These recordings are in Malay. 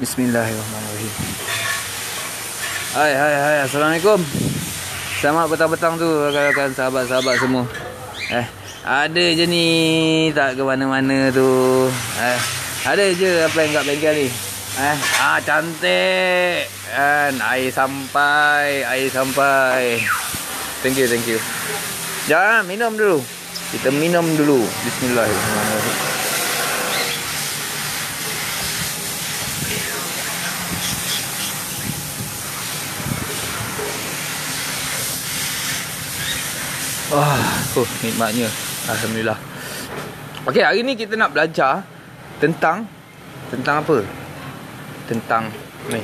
Bismillahirrahmanirrahim. Hai, Assalamualaikum. Selamat petang-petang tu rakan-rakan, sahabat-sahabat semua. Ada je ni, tak ke mana-mana tu. Ada je apa yang kat bengkel ni. Cantik. Kan, air sampai. Thank you. Jangan minum dulu. Kita minum dulu. Bismillahirrahmanirrahim. Nikmatnya. Alhamdulillah. Okey, hari ni kita nak belajar tentang apa? Tentang ni.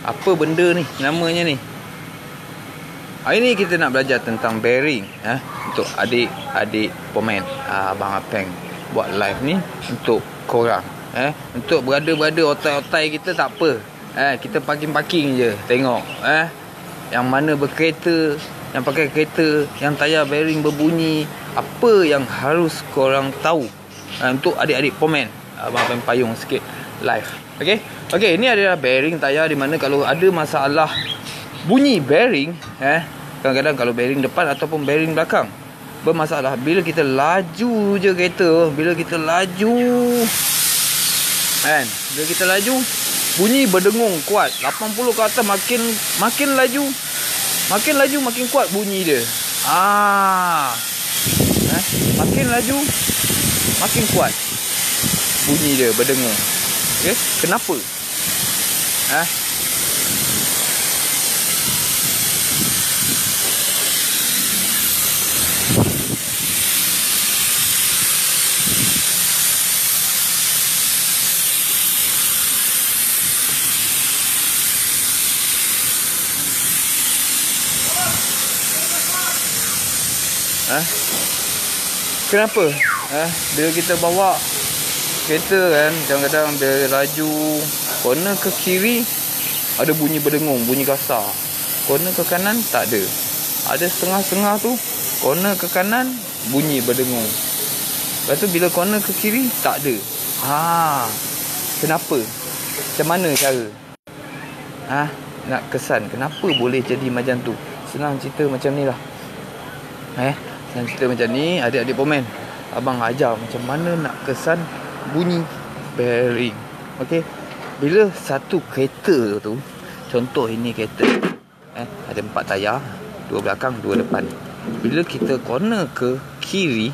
Apa benda ni? Namanya ni. Hari ni kita nak belajar tentang bearing, untuk adik-adik pemen. Abang Apeng buat live ni untuk korang, untuk berada-berada otai-otai kita tak apa. Kita parking je, tengok, yang mana berkereta, yang pakai kereta, yang tayar bearing berbunyi, apa yang harus korang tahu, untuk adik-adik pemen. Abang Apeng payung sikit live. Okey, ini adalah bearing tayar, di mana kalau ada masalah bunyi bearing, kadang-kadang kalau bearing depan ataupun bearing belakang bermasalah, bila kita laju je kereta, bila kita laju, bunyi berdengung kuat. 80 ke atas, makin laju makin kuat bunyi dia. Makin laju makin kuat bunyi dia berdengung. Okey, kenapa? Kenapa? Bila kita bawa kereta kan, kadang-kadang dia laju, corner ke kiri ada bunyi berdengung, bunyi kasar. Corner ke kanan tak ada. Ada setengah-setengah tu, corner ke kanan bunyi berdengung. Lepas tu bila corner ke kiri tak ada. Kenapa? Macam mana cara? Nak kesan kenapa boleh jadi macam tu? Senang cerita macam ni lah. Senang cerita macam ni, adik-adik pemen, abang ajar macam mana nak kesan bunyi bearing. Okey, bila satu kereta tu, contoh ini kereta, ada 4 tayar, 2 belakang, 2 depan. Bila kita corner ke kiri,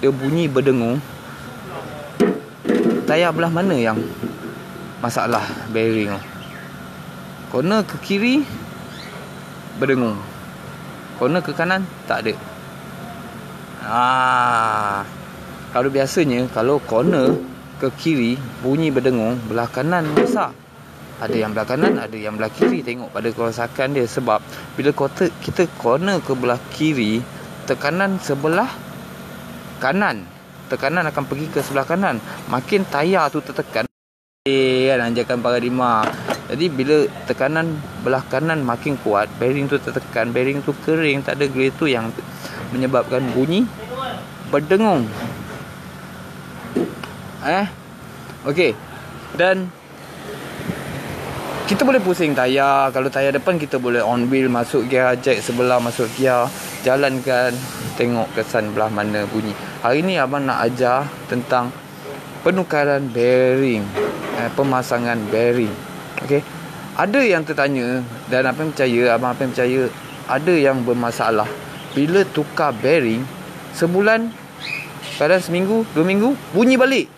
dia bunyi berdengung. Tayar belah mana yang masalah bearing tu? Corner ke kiri berdengung, corner ke kanan tak ada. Kalau biasanya, kalau corner ke kiri bunyi berdengung, belah kanan besar. Ada yang belah kanan, ada yang belah kiri. Tengok pada kerosakan dia. Sebab bila kita corner ke belah kiri, tekanan sebelah kanan, tekanan akan pergi ke sebelah kanan. Makin tayar tu tertekan, anjakan paradigma. Jadi bila tekanan belah kanan makin kuat, bearing tu tertekan, bearing tu kering, tak ada gear tu yang menyebabkan bunyi berdengung. Okey. Dan kita boleh pusing tayar. Kalau tayar depan, kita boleh on wheel, masuk gear, jack sebelah, masuk gear, jalankan, tengok kesan belah mana bunyi. Hari ni abang nak ajar tentang penukaran bearing, pemasangan bearing. Okey. Ada yang tertanya, dan abang percaya ada yang bermasalah bila tukar bearing, sebulan, kadang seminggu, 2 minggu bunyi balik.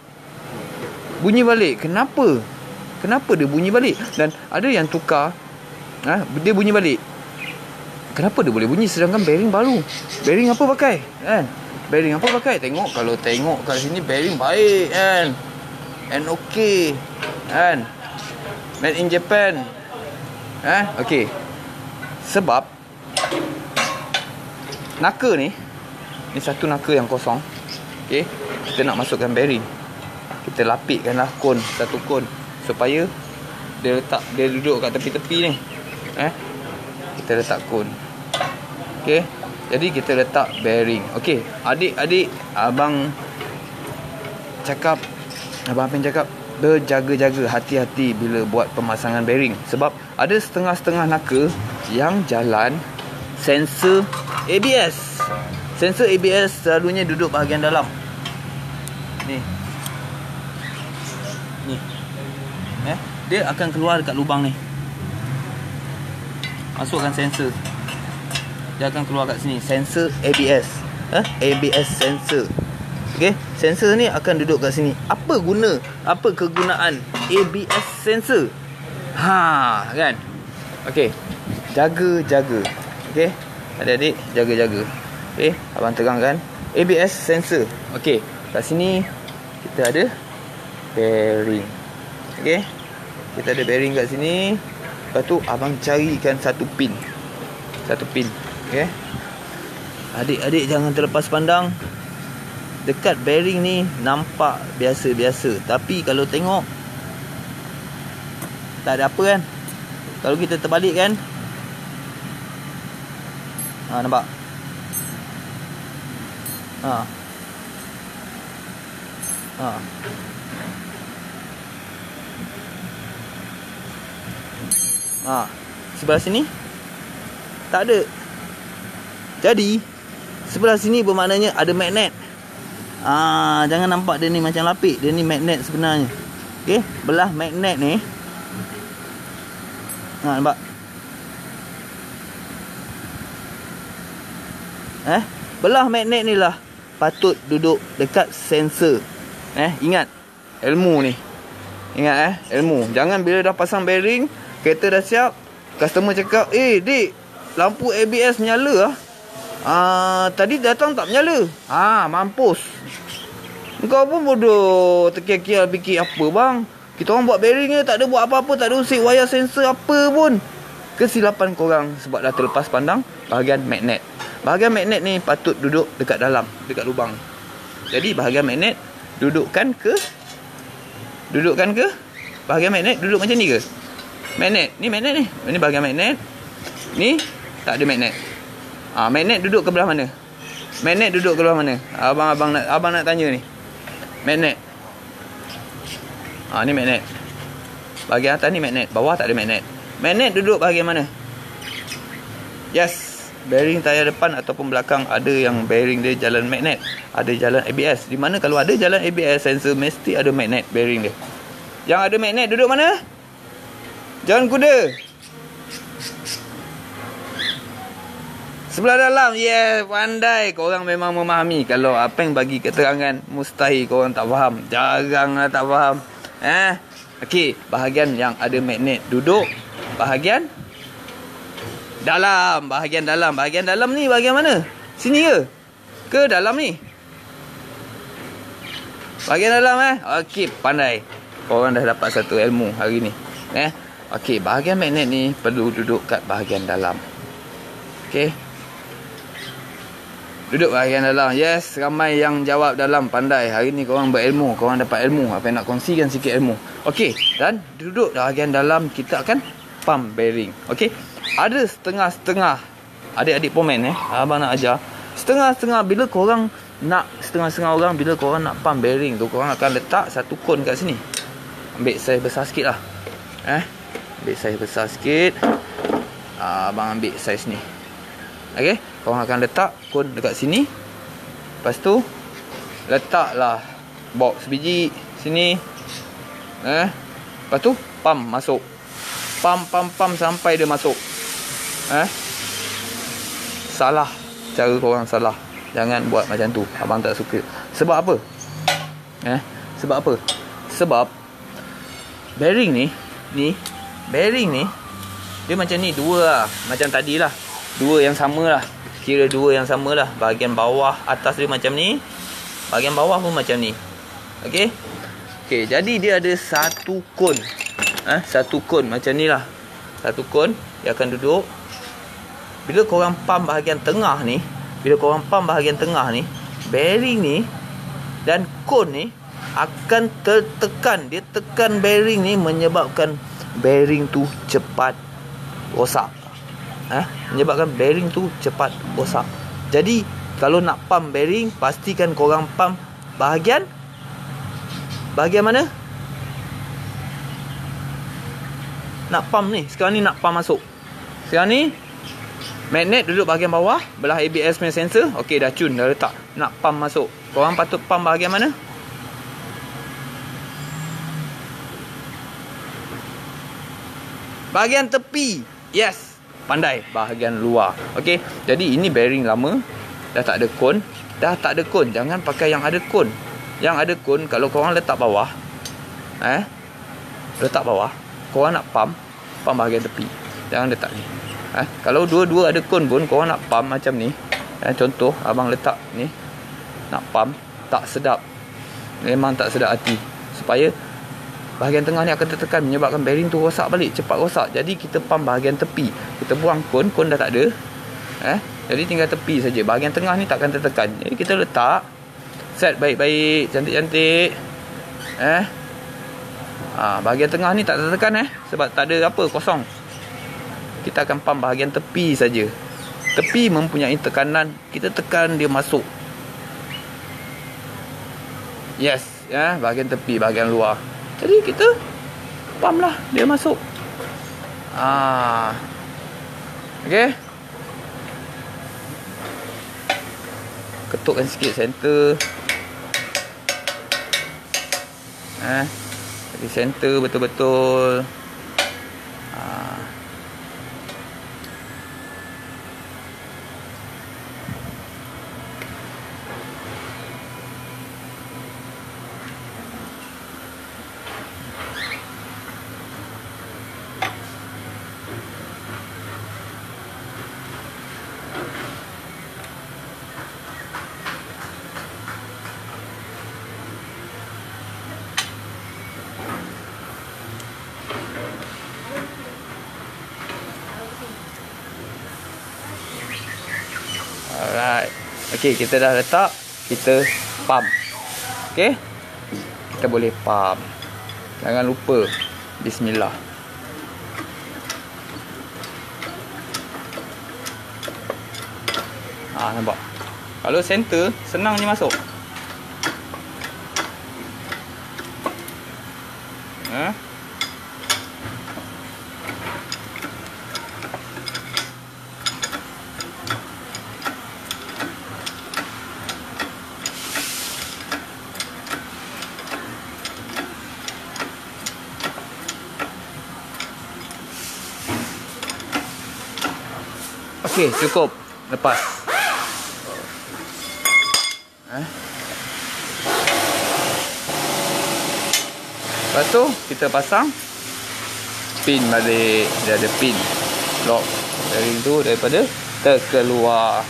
Kenapa dia bunyi balik? Dan ada yang tukar, dia bunyi balik. Kenapa dia boleh bunyi sedangkan bearing baru? Bearing apa pakai? Tengok, kalau tengok kat sini bearing baik kan. And okay kan. Made in Japan. Okey. Sebab naka ni satu naka yang kosong. Okey, kita nak masukkan bearing. Kita lapikkanlah satu kon supaya dia duduk kat tepi-tepi ni. Kita letak kon. Okey. Jadi kita letak bearing. Okey, adik-adik, abang cakap Abang Apeng cakap berjaga-jaga, hati-hati bila buat pemasangan bearing. Sebab ada setengah-setengah naka yang jalan sensor ABS. Sensor ABS selalunya duduk bahagian dalam. Ni. Dia akan keluar dekat lubang ni. Masukkan sensor. Dia akan keluar kat sini. Sensor ABS. ABS sensor. Okey, sensor ni akan duduk kat sini. Apa guna? Apa kegunaan ABS sensor? Kan? Okey. Jaga-jaga. Okey. Adik-adik jaga-jaga. Okey, abang terangkan ABS sensor. Okey, kat sini kita ada bearing. Okey. Kita ada bearing kat sini. Lepas tu abang carikan satu pin. Okey. Adik-adik jangan terlepas pandang. Dekat bearing ni nampak biasa-biasa, tapi kalau tengok tak ada apa kan. Kalau kita terbalik kan, nampak. Sebelah sini tak ada. Jadi sebelah sini bermaknanya ada magnet. Jangan nampak dia ni macam lapik. Dia ni magnet sebenarnya. Okey, belah magnet ni. Nampak? Belah magnet ni lah patut duduk dekat sensor. Ingat ilmu ni. Ilmu. Jangan bila dah pasang bearing, kereta dah siap, customer cakap, dik, lampu ABS menyala tadi datang tak menyala. Mampus. Kau pun bodoh. Terkial-kial fikir apa bang. Kita orang buat bearing je, tak ada buat apa-apa, tak ada usik wayar sensor apa pun. Kesilapan korang sebab dah terlepas pandang bahagian magnet. Bahagian magnet ni patut duduk dekat dalam, dekat lubang. Jadi bahagian magnet dudukkan ke bahagian magnet duduk macam ni ke? Magnet ni Ini bahagian magnet. Ni tak ada magnet. Magnet duduk ke belah mana? Abang nak tanya ni. Magnet. Ni magnet. Bahagian atas ni magnet, bawah tak ada magnet. Magnet duduk bahagian mana? Yes. Bearing tayar depan ataupun belakang ada yang bearing dia jalan magnet, ada jalan ABS. Di mana kalau ada jalan ABS sensor mesti ada magnet bearing dia. Yang ada magnet duduk mana? Jalan kuda. Sebelah dalam. Pandai. Korang memang memahami. Kalau apa yang bagi keterangan, mustahil korang tak faham. Jaranglah tak faham. Okey, bahagian yang ada magnet duduk bahagian dalam. Bahagian dalam ni bahagian mana? Sini ke dalam ni? Bahagian dalam Okey, pandai. Korang dah dapat satu ilmu hari ni. Okey, bahagian magnet ni perlu duduk kat bahagian dalam. Okey. Duduk bahagian dalam. Yes, ramai yang jawab dalam. Pandai. Hari ni korang berilmu. Korang dapat ilmu. Apa yang nak kongsikan sikit ilmu. Okey. Dan duduk bahagian dalam, kita akan pump bearing. Okey. Ada setengah-setengah. Adik-adik pomen abang nak ajar. Setengah-setengah bila korang nak, setengah-setengah orang bila korang nak pump bearing tu, korang akan letak satu kon kat sini. Ambil saiz besar sikit lah. Ambil saiz besar sikit. Abang ambil saiz ni. Okey, korang akan letak kon dekat sini. Lepas tu letaklah box biji sini. Lepas tu pump masuk. Pump sampai dia masuk. Salah. Cara korang salah. Jangan buat macam tu. Abang tak suka. Sebab apa? Sebab bearing ni bearing ni dia macam ni, dua lah. Macam tadi lah. Dua yang sama lah. Kira dua yang sama lah. Bahagian bawah atas dia macam ni. Bahagian bawah pun macam ni. Okey. Jadi dia ada satu kon. Satu kon macam ni lah. Satu kon. Dia akan duduk. Bila korang pump bahagian tengah ni. Bearing ni dan kon ni akan tertekan. Dia tekan bearing ni menyebabkan bearing tu cepat rosak. Menyebabkan bearing tu cepat rosak. Jadi kalau nak pump bearing, pastikan korang pump bahagian bahagian mana? Nak pump ni. Sekarang ni nak pump masuk. Sekarang ni magnet duduk bahagian bawah, belah ABS punya sensor. Okey, dah cun, dah letak. Nak pump masuk. Korang patut pump bahagian mana? Bahagian tepi. Yes. Pandai. Bahagian luar. Okey. Jadi ini bearing lama. Dah tak ada kon. Dah tak ada kon. Jangan pakai yang ada kon. Yang ada kon, kalau korang letak bawah, letak bawah, korang nak pump bahagian tepi. Jangan letak ni. Kalau dua-dua ada kon pun, korang nak pump macam ni. Contoh, abang letak ni. Nak pump, tak sedap. Memang tak sedap hati. Supaya bahagian tengah ni akan tertekan, menyebabkan bearing tu rosak balik, cepat rosak. Jadi kita pump bahagian tepi. Kita buang kon dah tak ada. Jadi tinggal tepi saja. Bahagian tengah ni takkan tertekan. Jadi kita letak, set baik-baik, cantik-cantik. Bahagian tengah ni tak tertekan sebab tak ada apa, kosong. Kita akan pump bahagian tepi saja. Tepi mempunyai tekanan, kita tekan dia masuk. Yes, bahagian tepi, bahagian luar. Jadi kita pump lah, dia masuk. Okey. Ketukkan sikit center. Jadi center betul-betul. Alright. Okey, kita dah letak. Kita pump. Okey. Kita boleh pump. Jangan lupa. Bismillah. Nampak. Kalau center, senang je masuk. Okey, cukup. Lepas. Lepas tu, kita pasang pin balik. Dia ada pin lock bearing tu daripada terkeluar.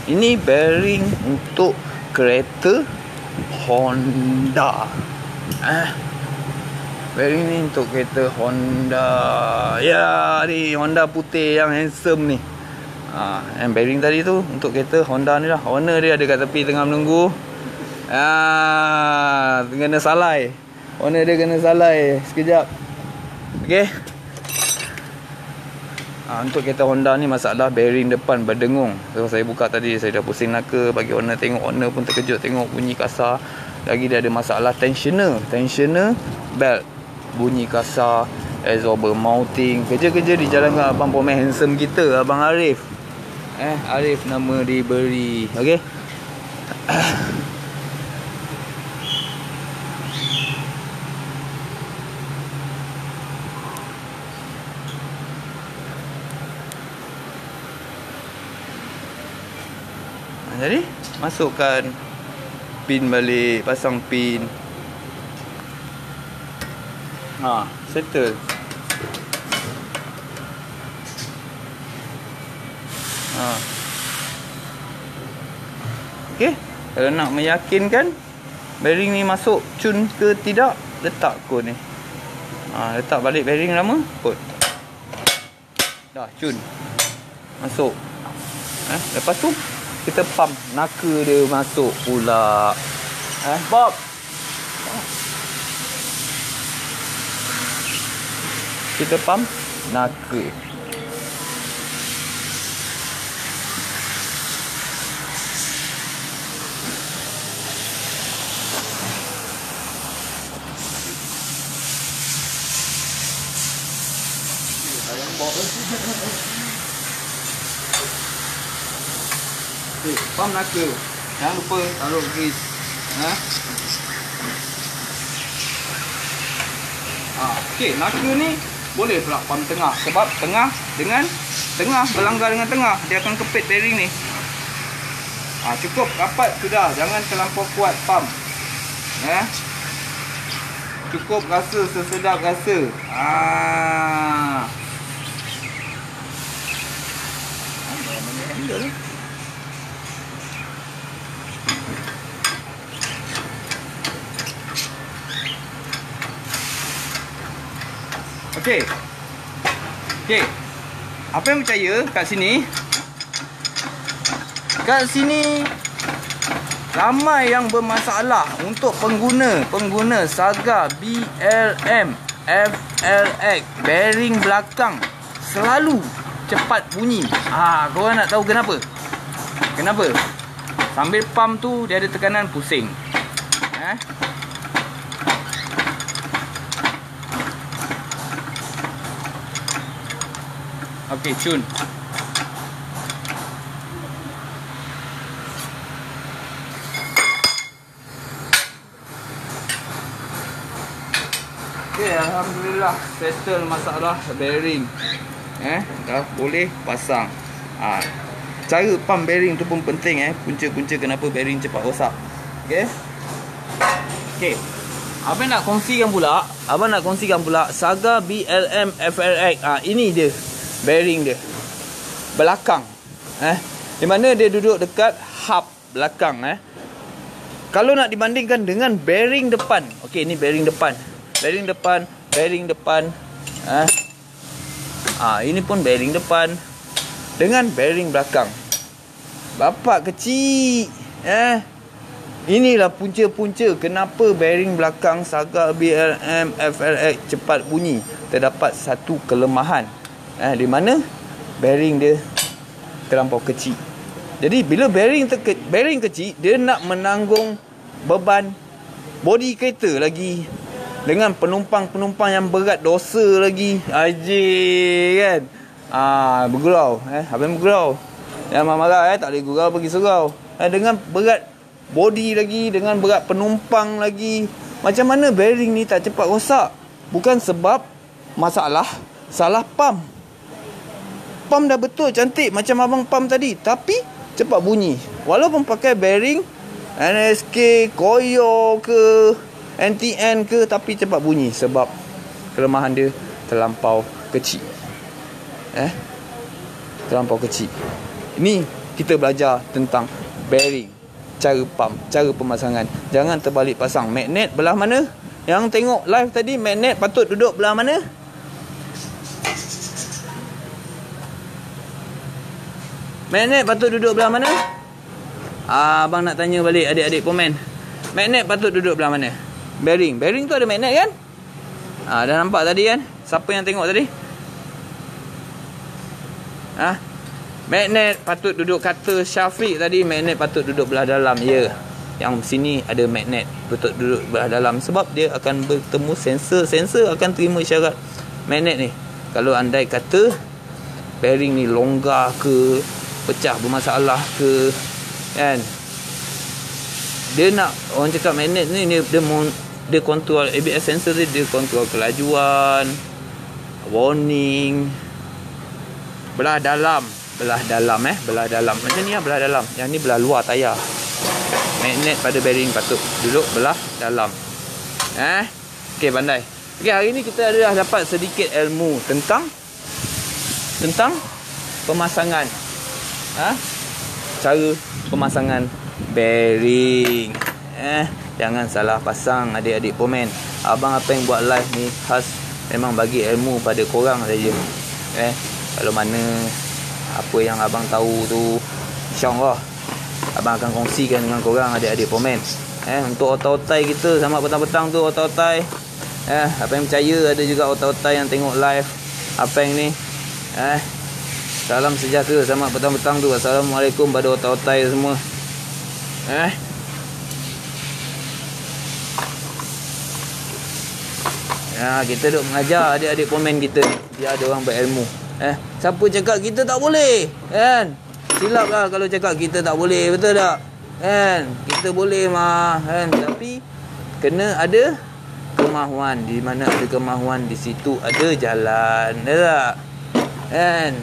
Ini bearing untuk kereta Honda. Bearing ni untuk kereta Honda. Ya, ni Honda putih yang handsome ni. Yang bearing tadi tu untuk kereta Honda ni lah. Owner dia ada kat tepi tengah menunggu. Kena salai. Owner dia kena salai sekejap. Okey. Untuk kereta Honda ni masalah bearing depan berdengung. So saya buka tadi, saya dah pusing naka bagi owner tengok. Owner pun terkejut tengok bunyi kasar. Lagi dia ada masalah tensioner belt bunyi kasar, absorber mounting. Kerja-kerja di jalan dengan abang Pomen handsome kita, abang Arif. Arif nama diberi. Okey. Jadi masukkan pin balik, pasang pin. Settle. Okey, kalau nak meyakinkan bearing ni masuk cun ke tidak, letak kon ni. Letak balik bearing lama, put. Dah cun. Masuk. Lepas tu kita pump naka dia masuk pula. Bob. Kita pump naka. Okey, pam naka. Jangan lupa taruh grease. Okey, naka ni boleh pula pam tengah, sebab tengah berlanggar dengan tengah, dia akan kepit bearing ni. Cukup rapat sudah, jangan terlampau kuat pam. Cukup rasa sesedap rasa. Okey. Apa yang percaya kat sini? Kat sini ramai yang bermasalah untuk pengguna Saga BLM FLX bearing belakang selalu cepat bunyi. Korang nak tahu kenapa? Kenapa? Sambil pump tu dia ada tekanan pusing. Okey, cun. Okey, alhamdulillah settle masalah bearing. Dah boleh pasang. Cara pump bearing tu pun penting. Punca-punca kenapa bearing cepat rosak. Okey. Abang nak kongsikan pula Saga BLM FLX. Ini dia bearing dia belakang. Di mana dia duduk dekat hub belakang. Kalau nak dibandingkan dengan bearing depan. Okey, ni bearing depan. Bearing depan. Ini pun bearing depan dengan bearing belakang. Bapak kecil. Inilah punca-punca kenapa bearing belakang Saga BLM FLX cepat bunyi. Terdapat satu kelemahan. Di mana bearing dia terlampau kecil. Jadi bila bearing kecil, dia nak menanggung beban bodi kereta lagi, dengan penumpang yang berat dosa lagi. Kan. Bergurau. Abang bergurau. Jangan marah. Tak boleh gurau pergi surau. Dengan berat bodi lagi, dengan berat penumpang lagi. Macam mana bearing ni tak cepat rosak? Bukan sebab salah pump. Pump dah betul cantik macam abang pump tadi, tapi cepat bunyi. Walaupun pakai bearing NSK, Koyo ke NTN ke, tapi cepat bunyi sebab kelemahan dia terlampau kecil. Terlampau kecil. Ini kita belajar tentang bearing, cara pump, cara pemasangan. Jangan terbalik pasang. Magnet belah mana? Yang tengok live tadi, magnet patut duduk belah mana? Magnet patut duduk belah mana? Abang nak tanya balik adik-adik komen. Magnet patut duduk belah mana? Bearing tu ada magnet kan? Dah nampak tadi kan? Siapa yang tengok tadi? Magnet patut duduk, kata Syafiq tadi, magnet patut duduk belah dalam. Ya, yang sini ada magnet patut duduk belah dalam, sebab dia akan bertemu sensor akan terima isyarat magnet ni. Kalau andai kata bearing ni longgar ke, pecah, bermasalah ke, kan, dia nak, orang cakap magnet ni dia kontrol ABS sensor dia kontrol kelajuan, warning. Belah dalam macam ni belah dalam. Yang ni belah luar tayar. Magnet pada bearing patut duduk belah dalam. Okey, pandai. Okey, hari ni kita dah dapat sedikit ilmu tentang pemasangan. Cara pemasangan bearing. Jangan salah pasang adik-adik komen. Abang apa yang buat live ni khas memang bagi ilmu pada korang saja. Kalau mana apa yang abang tahu tu, insya-Allah abang akan kongsikan dengan korang adik-adik komen. Untuk otai-otai kita sama petang-petang tu, otai-otai. Apa yang percaya, ada juga otai-otai yang tengok live apa yang ni. Salam sejahtera sama petang-petang tu. Assalamualaikum pada otai-otai semua. Kita duk mengajar adik-adik komen kita ni, biar ada orang berilmu. Siapa cakap kita tak boleh? Kan? Silap lah kalau cakap kita tak boleh. Betul tak? Kan? Kita boleh mah. Kan? Tapi kena ada kemahuan. Di mana ada kemahuan, di situ ada jalan. Betul tak? Kan?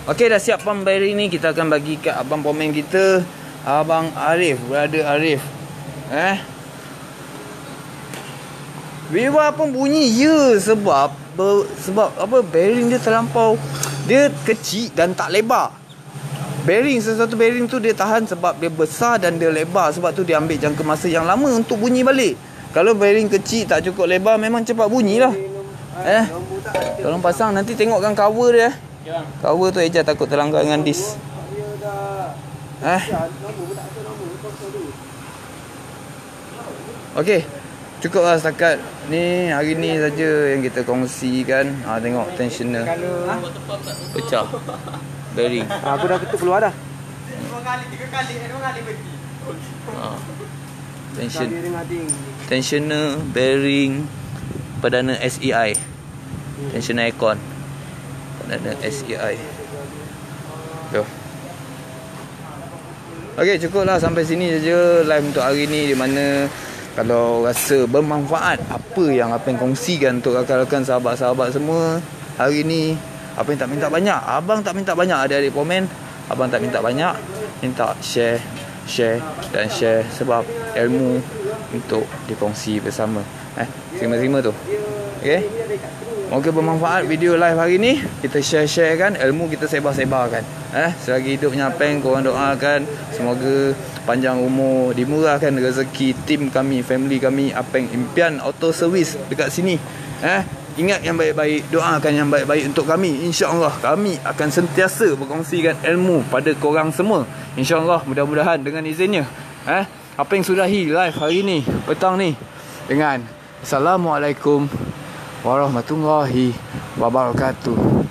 Okey, dah siap pump bearing ni. Kita akan bagi kat abang pomen kita, Abang Arif, brother Arif. Viva pun bunyi sebab apa, bearing dia terlampau, dia kecil dan tak lebar. Bearing, sesuatu bearing tu dia tahan sebab dia besar dan dia lebar. Sebab tu dia ambil jangka masa yang lama untuk bunyi balik. Kalau bearing kecil tak cukup lebar, memang cepat bunyi lah. Tolong pasang, nanti tengokkan cover dia. Cover tu Eja takut terlanggar dengan disk. Okey, cukuplah setakat ni. Hari ni saja yang kita kongsikan. Tengok tensioner pecah bearing. Aku dah ketuk keluar dah. 2 kali 3 kali 2 kali berhenti. Tensioner bearing perdana SEI. Tensioner aircon perdana SEI. Tu. Okey, cukuplah sampai sini saja live untuk hari ni. Di mana kalau rasa bermanfaat apa yang Apeng kongsikan untuk rakan-rakan, sahabat-sahabat semua hari ni, Apeng tak minta banyak. Abang tak minta banyak, adik-adik komen. Abang tak minta banyak, minta share dan share. Sebab ilmu untuk dikongsi bersama. Terima-terima tu. Okey, moga bermanfaat video live hari ni. Kita share-sharekan ilmu, kita sebar-sebarkan. Selagi hidupnya Apeng, korang doakan semoga panjang umur, dimurahkan rezeki tim kami, family kami Apeng Impian Auto Service dekat sini. Ingat yang baik-baik, doakan yang baik-baik untuk kami. InsyaAllah kami akan sentiasa berkongsikan ilmu pada korang semua. InsyaAllah, mudah-mudahan dengan izinnya. Apeng sudahi live hari ni, petang ni, dengan Assalamualaikum warahmatullahi wabarakatuh.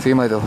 Terima tu.